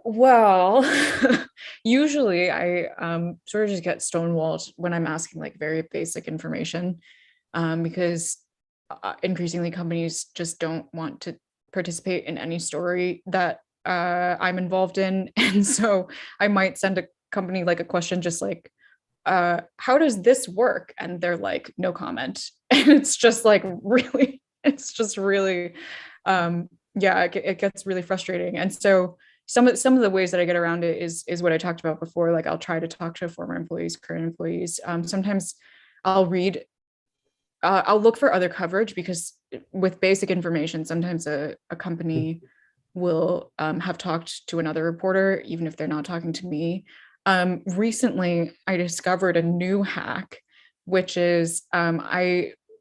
Well, usually I sort of just get stonewalled when I'm asking like very basic information, because increasingly companies just don't want to participate in any story that I'm involved in. And so I might send a company like a question just like, how does this work? And they're like, no comment. And it's just like really, yeah, it gets really frustrating. And so some of the ways that I get around it is what I talked about before. Like I'll try to talk to former employees, current employees. Sometimes I'll look for other coverage, because with basic information, sometimes a company will have talked to another reporter, even if they're not talking to me. Recently, I discovered a new hack, which is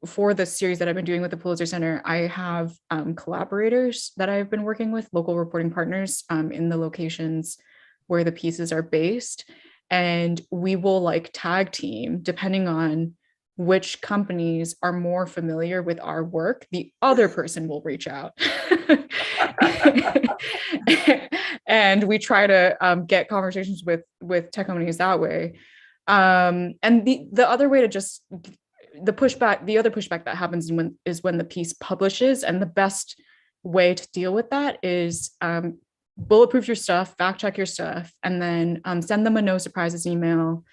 for the series that I've been doing with the Pulitzer Center, I have collaborators that I've been working with, local reporting partners in the locations where the pieces are based. And we will like tag team depending on which companies are more familiar with our work. The other person will reach out. And we try to get conversations with tech companies that way. And the other way to just the other pushback that happens is when the piece publishes, and the best way to deal with that is bulletproof your stuff, fact check your stuff, and then send them a no surprises email.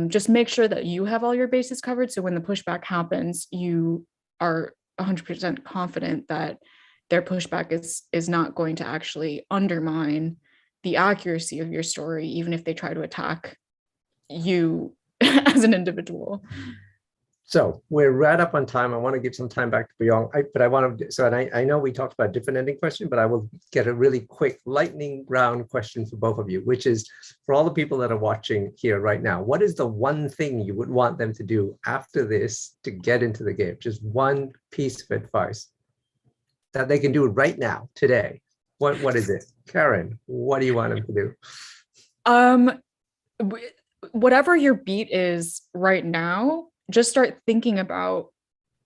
Just make sure that you have all your bases covered. So when the pushback happens, you are 100% confident that their pushback is not going to actually undermine the accuracy of your story, even if they try to attack you as an individual. So we're right up on time. I want to give some time back to Buyong, but I want to, so and I know we talked about different ending question, but I will get a really quick lightning round question for both of you, which is for all the people that are watching here right now, what is the one thing you would want them to do after this to get into the game? Just one piece of advice that they can do right now, today. What is it? Karen, what do you want them to do? Whatever your beat is right now, just start thinking about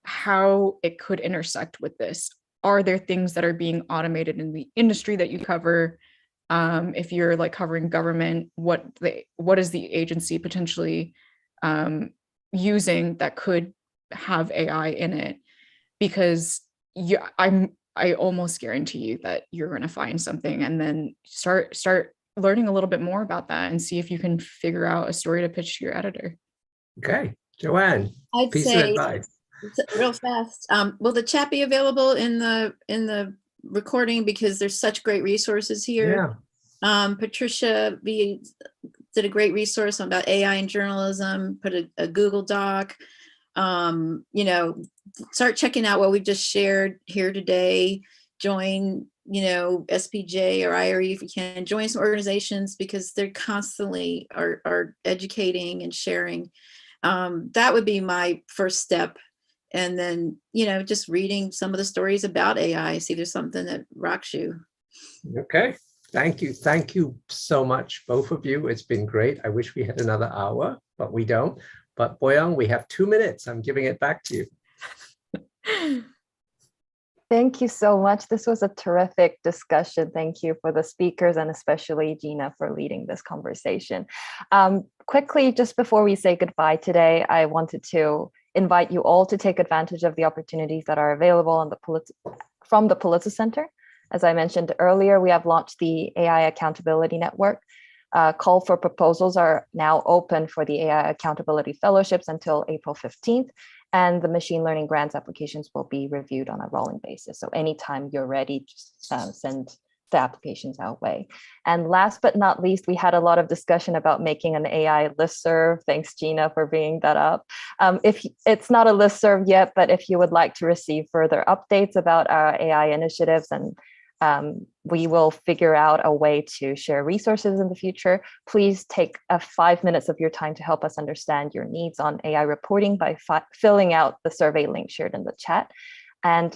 how it could intersect with this. Are there things that are being automated in the industry that you cover? If you're like covering government, what is the agency potentially using that could have AI in it? Because I almost guarantee you that you're going to find something, and then start learning a little bit more about that and see if you can figure out a story to pitch to your editor. Okay. Joanne, I'd piece say, of advice. real fast, will the chat be available in the recording, because there's such great resources here? Yeah. Patricia did a great resource about AI in journalism, put a Google Doc. Start checking out what we just shared here today. Join, SPJ or IRE if you can. Join some organizations, because they're constantly are educating and sharing. That would be my first step. And then, just reading some of the stories about AI, see if there's something that rocks you. Okay. Thank you. Thank you so much, both of you. It's been great. I wish we had another hour, but we don't. But Buyong, we have 2 minutes. I'm giving it back to you. Thank you so much. This was a terrific discussion. Thank you for the speakers, and especially Gina for leading this conversation. Quickly, just before we say goodbye today, I wanted to invite you all to take advantage of the opportunities that are available on from the Pulitzer Center. As I mentioned earlier, we have launched the AI Accountability Network. Call for proposals are now open for the AI Accountability Fellowships until April 15th, and the machine learning grants applications will be reviewed on a rolling basis. So anytime you're ready, just send the applications our way. And last but not least, we had a lot of discussion about making an AI listserv. Thanks, Gina, for bringing that up. If it's not a listserv yet, but if you would like to receive further updates about our AI initiatives, and we will figure out a way to share resources in the future, please take 5 minutes of your time to help us understand your needs on AI reporting by filling out the survey link shared in the chat. And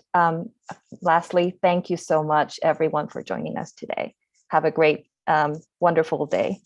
lastly, thank you so much, everyone, for joining us today. Have a great, wonderful day.